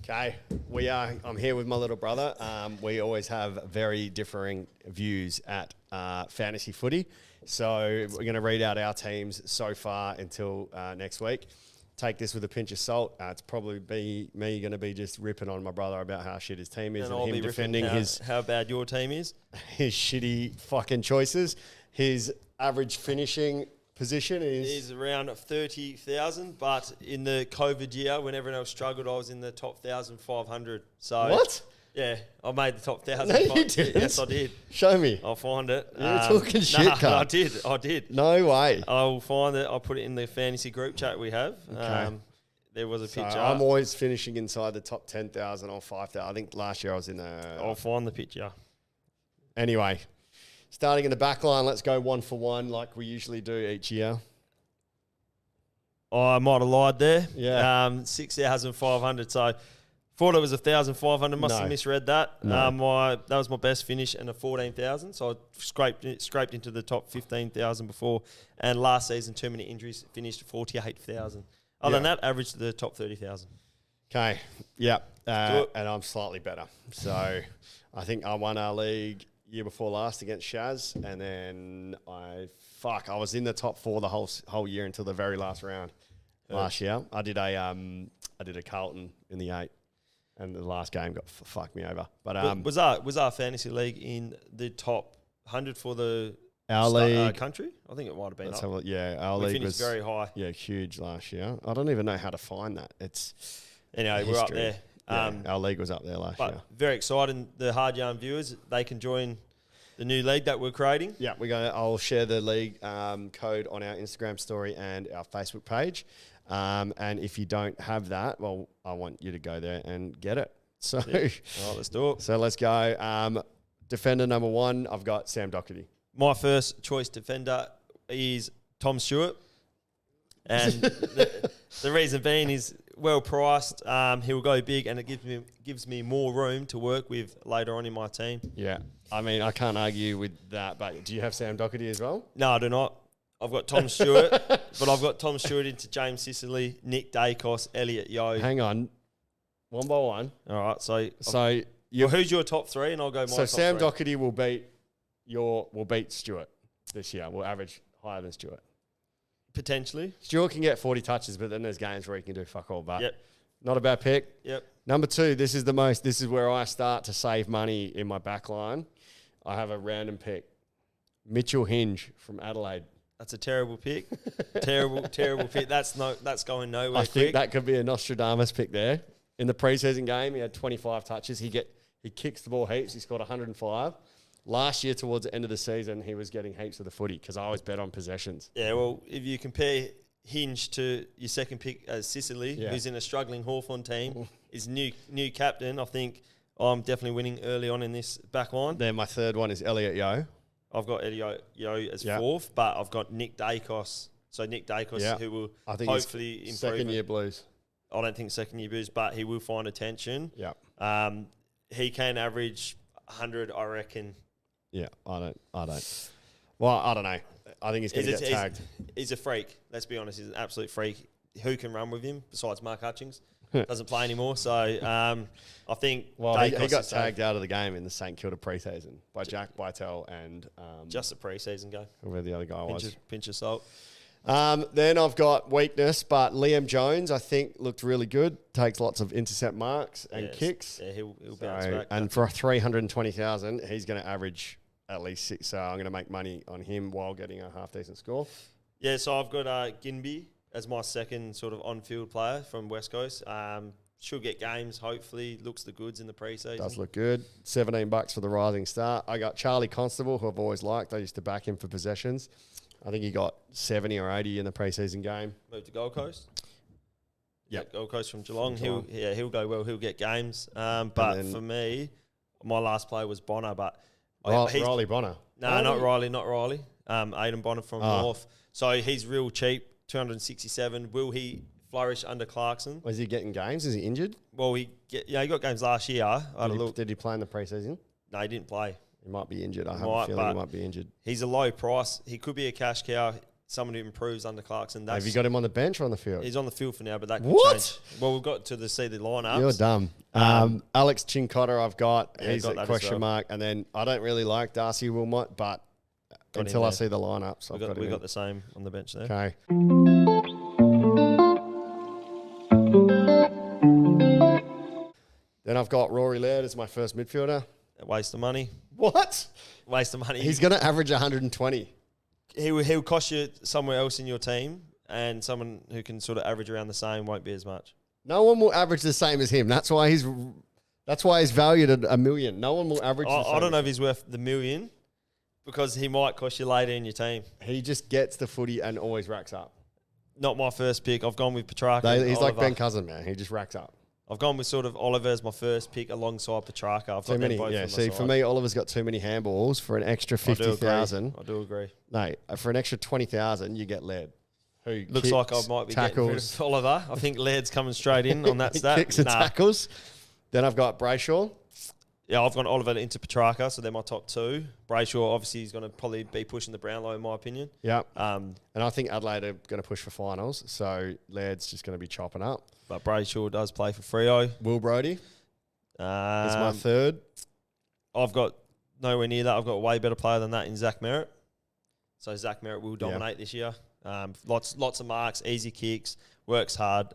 Okay, I'm here with my little brother. We always have very differing views at fantasy footy. So we're going to read out our teams so far until next week. Take this with a pinch of salt. It's probably me going to be just ripping on my brother about how shit his team is, And and I'll him be defending how bad your team is. his shitty fucking choices. His average finishing position Is around 30,000, but in the COVID year, when everyone else struggled, I was in the top 1,500. So What? Yeah, I made the top 1,000. No, you didn't. Yes, I did. Show me. I'll find it. You're talking shit, cunt. I did. No way. I'll find it. I'll put it in the fantasy group chat we have. Okay. There was a So picture. I'm always finishing inside the top 10,000 or 5,000. I think last year I was in the... I'll find the picture. Anyway, starting in the back line, let's go one for one like we usually do each year. I might have lied there. Yeah. 6,500. So thought it was 1,500. Must have misread that. No. That was my best finish and a 14,000. So I scraped into the top 15,000 before. And last season, too many injuries, finished 48,000. Other than that, averaged the top 30,000. Okay. Yep. And I'm slightly better. So I think I won our league year before last against Shaz, and then I was in the top 4 the whole year until the very last round last year. I did a Carlton in the 8, and the last game got fucked me over. But was our fantasy league in the top 100 for the league country? I think it might have been. Our we league finished was very high. Yeah, huge last year. I don't even know how to find that. It's anyway, we're up there. Our league was up there last year. Very exciting. The Hard Yarn viewers, they can join the new league that we're creating. Yeah, I'll share the league code on our Instagram story and our Facebook page. And if you don't have that, well, I want you to go there and get it. So, All right, let's do it. So let's go. Defender number 1, I've got Sam Doherty. My first choice defender is Tom Stewart. And the reason being is well priced. He'll go big, and it gives me more room to work with later on in my team. Yeah. I mean, I can't argue with that, but do you have Sam Doherty as well? No, I do not. I've got Tom Stewart, but I've got Tom Stewart into James Sicily, Nick Dacos, Elliot Yeo. Hang on. One by one. All right, so who's your top 3, and I'll go my top 3. So Sam Doherty will beat Stewart this year. We'll average higher than Stewart. Potentially. Stewart can get 40 touches, but then there's games where he can do fuck all. But yep. Not a bad pick. Yep. Number 2, this is where I start to save money in my back line. I have a random pick. Mitchell Hinge from Adelaide. That's a terrible pick. terrible pick. That's going nowhere. I think that could be a Nostradamus pick there. In the preseason game, he had 25 touches. He kicks the ball heaps. He scored 105. Last year, towards the end of the season, he was getting heaps of the footy because I always bet on possessions. Yeah, well, if you compare Hinge to your second pick as Sicily, who's in a struggling Hawthorn team, is new captain, I think I'm definitely winning early on in this back line. Then my third one is Elliot Yeo. I've got Elliot Yeo as 4th, but I've got Nick Dacos. So Nick Dacos, who will hopefully improve. Second-year Blues. I don't think second-year Blues, but he will find attention. Yeah. He can average 100, I reckon. Yeah, I don't. Well, I don't know. I think he's going to get tagged. He's a freak. Let's be honest. He's an absolute freak. Who can run with him besides Mark Hutchings? Doesn't play anymore. So I think... Well, he got tagged out of the game in the St Kilda preseason by Jack Bytel and... just a preseason go. Where the other guy was. Pinch of salt. Then I've got weakness, but Liam Jones, I think, looked really good. Takes lots of intercept marks and kicks. Yeah, he'll bounce back. And for 320,000, he's going to average at least 6. So I'm going to make money on him while getting a half-decent score. Yeah, so I've got Ginby as my second sort of on-field player from West Coast. Should get games, hopefully. Looks the goods in the preseason. Does look good. $17 for the rising star. I got Charlie Constable, who I've always liked. I used to back him for possessions. I think he got 70 or 80 in the preseason game. Moved to Gold Coast. Yeah, Gold Coast from Geelong. He'll go well. He'll get games. But for me, my last player was Bonner. But Riley Bonner. No, not Riley. Aidan Bonner from North. So he's real cheap. 267. Will he flourish under Clarkson? Was he getting games? Is he injured? Well, he got games last year. Did he play in the preseason? No, he didn't play. He might be injured. I have a feeling he might be injured. He's a low price. He could be a cash cow. someone who improves under Clarkson. Have you got him on the bench or on the field? He's on the field for now, but that could What? change. Well, we've got to see the lineups. You're dumb. Alex Chincotta I've got. Yeah, He's got a that as question well. mark. And then I don't really like Darcy Wilmot, but Got him until I there. see the lineups, I've got him We in. got the same on the bench there. Okay. Then I've got Rory Laird as my first midfielder. Waste of money. What? Waste of money. He's going to average 120. He'll cost you somewhere else in your team, and someone who can sort of average around the same won't be as much. No one will average the same as him. That's why he's valued at $1 million. No one will average the same. I don't know if he's worth the $1 million because he might cost you later in your team. He just gets the footy and always racks up. Not my first pick. I've gone with Petrarca. He's like Oliver. Ben Cousin, man. He just racks up. I've gone with sort of Oliver as my first pick alongside Petrarca. I've Too got many. them both Yeah. on my See, side. for me, Oliver's got too many handballs for an extra I do agree. 50,000. I do agree. No, for an extra 20,000, you get Laird. Who Looks kicks, like I might be getting rid tackles, of Oliver. I think Laird's coming straight in on that he stat. kicks and tackles. Then I've got Brayshaw. Yeah, I've gone Oliver into Petrarca, so they're my top two. Brayshaw, obviously, he's going to probably be pushing the Brownlow, in my opinion. Yeah. Um, And I think Adelaide are going to push for finals, so Laird's just going to be chopping up. but Brayshaw does play for Freo. Will Brodie is my Um, third. I've got nowhere near that. I've got a way better player than that in Zach Merritt. So Zach Merritt will dominate this year. Lots of marks, easy kicks, works hard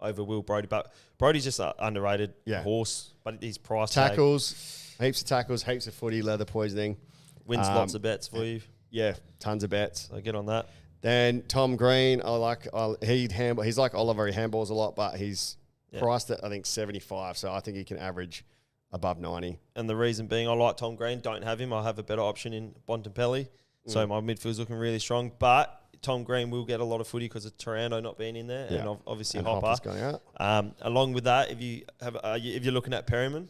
over Will Brodie. But Brodie's just an underrated horse, but he's price tag Tackles, heaps of tackles, heaps of footy, leather poisoning. wins lots of bets for you. Yeah, tons of bets. So get on that. Then Tom Green, he's like Oliver, he handballs a lot, but he's priced at, I think, 75, so I think he can average above 90. And the reason being, I like Tom Green. Don't have him. I have a better option in Bontempelli. So my midfield's looking really strong. But Tom Green will get a lot of footy because of Taranto not being in there, and obviously And Hopper. Hopper's going out. Along with that, if you're looking at Perryman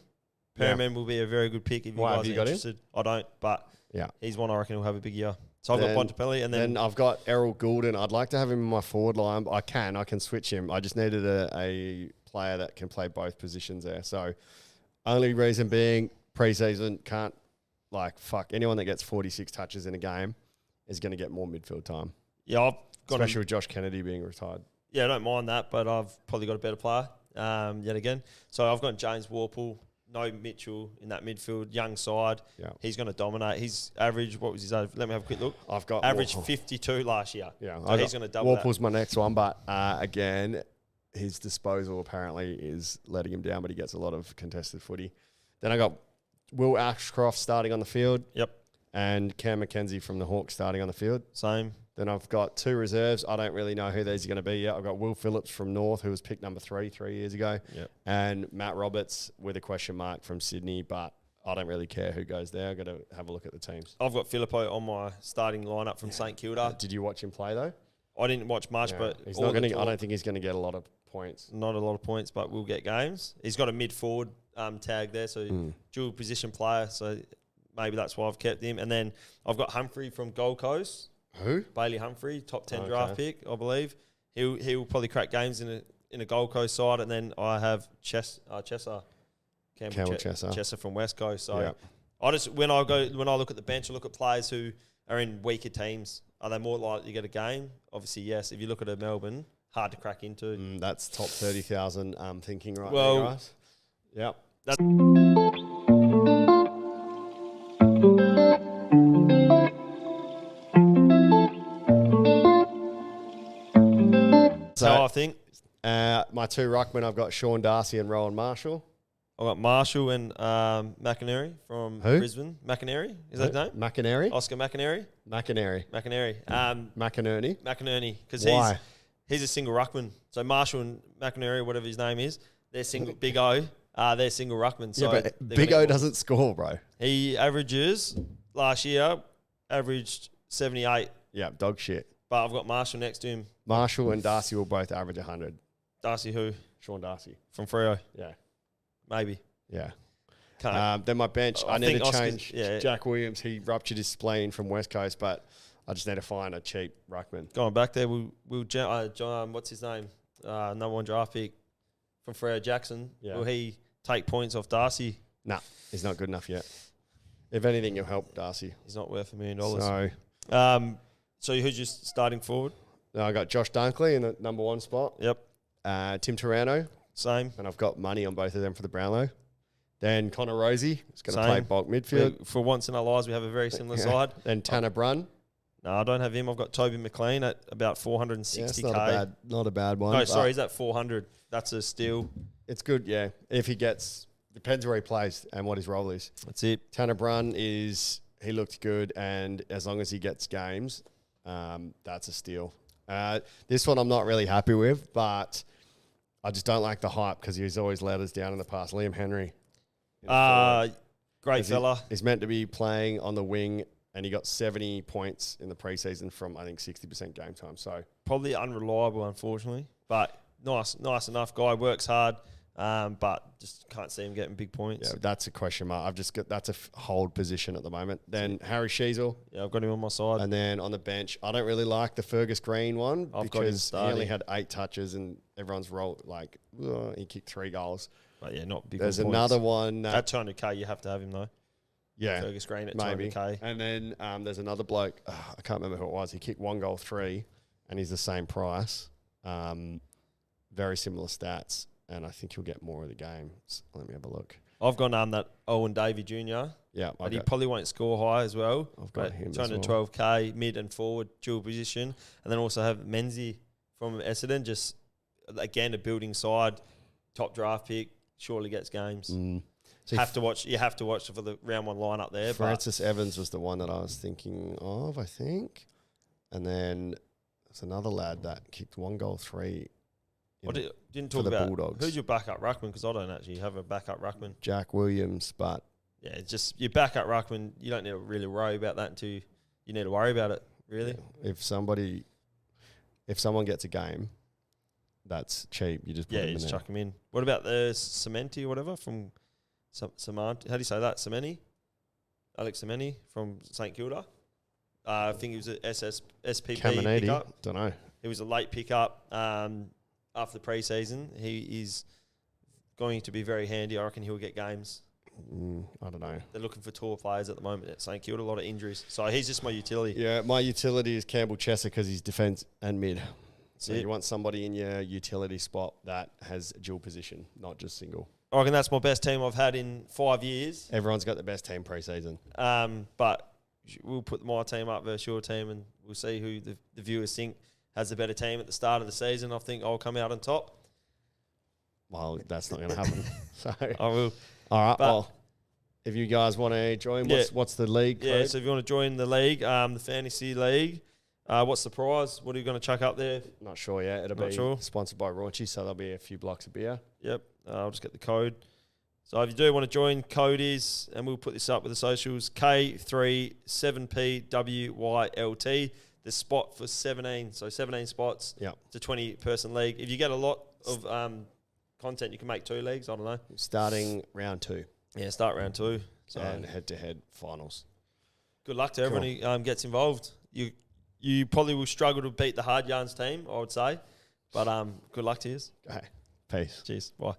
will be a very good pick if you Why, guys have you are got him? interested. I don't, but Yeah. he's one I reckon will have a big year. So I've Then- got Bontempelli, and Then then I've got Errol Goulden. I'd like to have him in my forward line, but I can switch him. I just needed a player that can play both positions there. So only reason being preseason can't, anyone that gets 46 touches in a game is going to get more midfield time, I've got especially with Josh Kennedy being retired. I don't mind that, but I've probably got a better player yet again. So I've got James Warple, no Mitchell in that midfield, young side. Yeah. He's going to dominate. His average, what was his average? Let me have a quick look. I've got Average Warple. 52 last year. Yeah, So he's going to double that. Warple's my next one, but again, his disposal apparently is letting him down, but he gets a lot of contested footy. Then I got Will Ashcroft starting on the field. Yep, And Cam McKenzie from the Hawks starting on the field. same. Then I've got two reserves. I don't really know who these are going to be yet. I've got Will Phillips from North, who was picked number 3 years ago. Yep. And Matt Roberts with a question mark from Sydney, but I don't really care who goes there. I've got to have a look at the teams. I've got Filippo on my starting lineup from St Kilda. Did you watch him play, though? I didn't watch much, Yeah. but he's all not the going to. I talk- don't think he's going to get a lot of points. not a lot of points, but we'll get games. He's got a mid-forward tag there, so dual position player, so maybe that's why I've kept him. And then I've got Humphrey from Gold Coast. Who? Bailey Humphrey, top 10 Okay. draft pick, I believe. He'll probably crack games in a Gold Coast side, and then I have Chesser, Campbell Chesser. Chesser from West Coast. So Yeah. I just when I look at the bench, I look at players who are in weaker teams. Are they more likely to get a game? Obviously, yes. If you look at a Melbourne, hard to crack into. That's top 30,000 thinking right Well, there, guys. Yep. That's how I think. My two ruckmen, I've got Sean Darcy and Rowan Marshall. I've got Marshall and McInerney from Who? Brisbane. McInerney, is that his name? McInerney? Oscar McInerney? McInerney. McInerney. McInerney. McInerney, because Why? he's a single ruckman. So Marshall and McInerney, whatever his name is, they're single. Big O, they're single ruckman. So Yeah, they're but gonna Big get O more. doesn't score, bro. He averages last year, averaged 78. Yeah, dog shit. But I've got Marshall next to him. Marshall and Darcy will both average 100. Darcy, who Sean Darcy. from Freo, Yeah. maybe. Yeah. Can't. Then my bench, I I need think to Oscar's- change yeah. Jack Williams. He ruptured his spleen from West Coast, but I just need to find a cheap ruckman. Going back there, John, what's his name? Number 1 draft pick from Freo, Jackson. Yeah. Will he take points off Darcy? Nah, he's not good enough yet. If anything, you'll help Darcy. He's not worth $1 million. So, So who's your starting forward? I got Josh Dunkley in the number 1 spot. Yep. Tim Taranto, Same. and I've got money on both of them for the Brownlow. Then Connor Rosie is going to play Same. bulk midfield. For once in our lives, we have a very similar side. Then Tanner Brunn. No, I don't have him. I've got Toby McLean at about 460k. It's not a bad one. No, but sorry, he's at 400. That's a steal. It's good, yeah. If he gets, depends where he plays and what his role is. That's it. Tanner Brunn he looked good, and as long as he gets games, that's a steal. This one I'm not really happy with, but I just don't like the hype because he's always let us down in the past. Liam Henry. Great fella. He's meant to be playing on the wing, and he got 70 points in the preseason from, I think, 60% game time. So Probably unreliable, unfortunately, but nice enough guy. Works hard, but just can't see him getting big points. yeah, that's a question mark. I've just got that's a hold position at the moment. Then Harry Sheasel, Yeah, I've got him on my side. and then on the bench, I don't really like the Fergus Green one I've got him because he starting. only had 8 touches, and everyone's he kicked 3 goals. But yeah, not big. There's on points. another one. At 200k, you have to have him though. Yeah, Fergus Green at maybe. 200k. And then there's another bloke. I can't remember who it was. He kicked 1 goal 3, and he's the same price. Very similar stats, and I think he'll get more of the games. Let me have a look. I've got that Owen Davey Jr. Yeah, But he probably won't score high as well. I've got But him as well. 212k, mid and forward, dual position. And then also have Menzies from Essendon, just, again, a building side, top draft pick, surely gets games. So You have to watch for the round 1 lineup there. Francis Evans was the one that I was thinking of, I think. And then there's another lad that kicked 1 goal 3. Didn't for talk the about Bulldogs. who's your backup ruckman, because I don't actually have a backup ruckman. Jack Williams, but Yeah, it's just your backup ruckman. You don't need to really worry about that until you need to worry about it. Really, if someone gets a game, that's cheap. You just put yeah, him you in just there. chuck him in. What about the Cementi or whatever from Cement? How do you say that? Cementi, Alex Cementi from St Kilda. I think he was a SPP Caminiti, pickup. don't know. He was a late pickup after the pre-season. He is going to be very handy. I reckon he'll get games. I don't know. They're looking for tour players at the moment at St Kilda. A lot of injuries. So he's just my utility. Yeah, my utility is Campbell Chesser because he's defence and mid. So it. you want somebody in your utility spot that has dual position, not just single. I reckon that's my best team I've had in 5 years. Everyone's got the best team pre-season. But we'll put my team up versus your team, and we'll see who the viewers think has the better team at the start of the season. I think I'll come out on top. Well, that's not going to happen. So, I will. all right. But- Well, if you guys want to join, what's the league? Yeah, Craig? so if you want to join the league, the fantasy league, what's the prize? What are you going to chuck up there? Not sure yet. It'll Not be sure. sponsored by Raunchy, so there'll be a few blocks of beer. Yep, I'll just get the code. So if you do want to join, code is, and we'll put this up with the socials, K37PWYLT. The spot for 17, so 17 spots. Yep. It's a 20-person league. If you get a lot of content, you can make 2 leagues. I don't know. Starting round 2 Yeah, start round 2. So and head-to-head finals. good luck to everyone who gets involved. You probably will struggle to beat the Hard Yarns team, I would say. But good luck to you. Okay. Peace. Cheers. Bye.